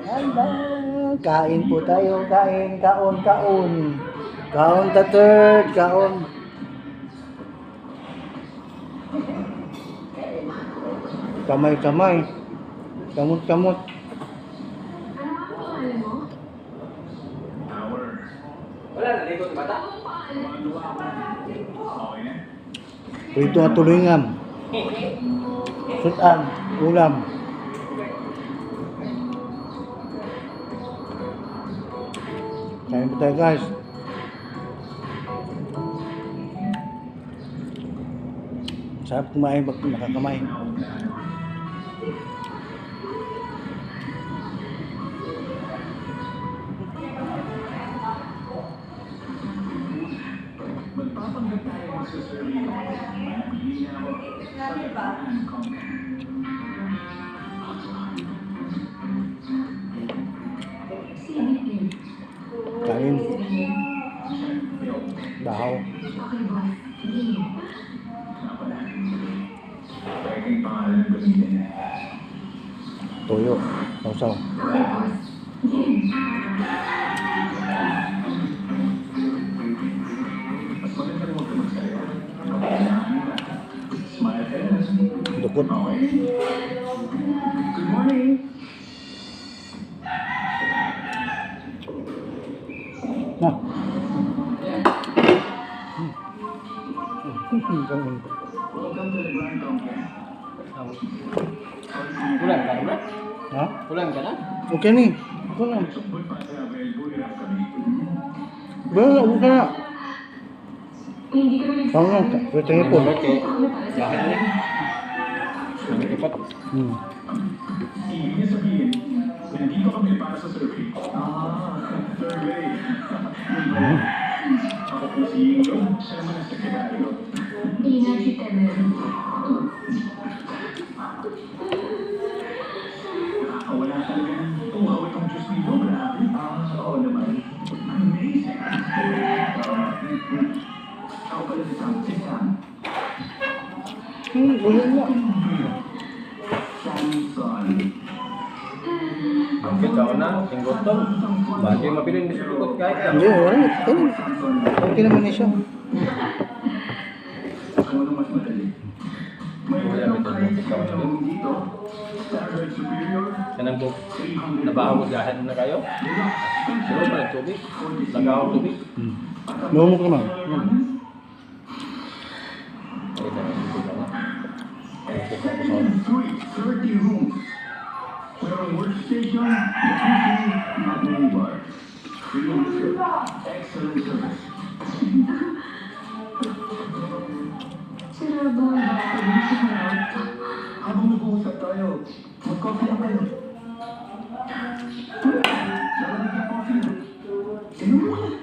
Hala, kain po tayo, kain, kaon, kaon. Kaon ta third, kaon. Kamay, kamay. Kamot, kamot. Wala, nalikot bata? Prito nga tulingam. Sutan, ulam. Kain po tayo guys. Sarap kumain pag nakakamay. Magpapanggap tayo sa survey ng mga malinaw Kain. Bahaw. Toyo. Sausaw. Dukot. Good morning. Nah. Welcome to the Grand Complex. Ulan ka na? Ha? Ulan ka na? Okay ni. Ako na. Ba, ako na. Pangang, pwede nga po. Okay. Bakit na? Nangitipat. Ibig niya sabihin, nandito kami para sa survey. Survey. Ako po si Ingo, siya naman ang sekretaryo. Ingat si Temer. Nakakawala talaga ng tumawag ang Diyos nito, grabe. Oo naman. Amazing. Ako pala si Sam. Si Sam. Ulan na. Samson. Bakit ako na? Singgot to. Bakit yung mapilin di sulugot kahit ka? Hindi, wala. Okay naman na siya. Ano mas madali? May Wala, ilang may kahit ito. kami dito. Standard Superior. Kanang buk. Nabahawag gahan na kayo? Pero pa ng tubig. Lagaw ang tubig. Lumok naman. Ay, dahil ang tubig na. Ay, tubig ako sa 30 rooms. Merong workstation, jacuzzi, at minibar. Free and trip. Excellent service. Sira ba ang bakit mo sa harap? Habang nag-uusap tayo, mag-coffee lang kayo. Narinig yung coffee. Inom mo na.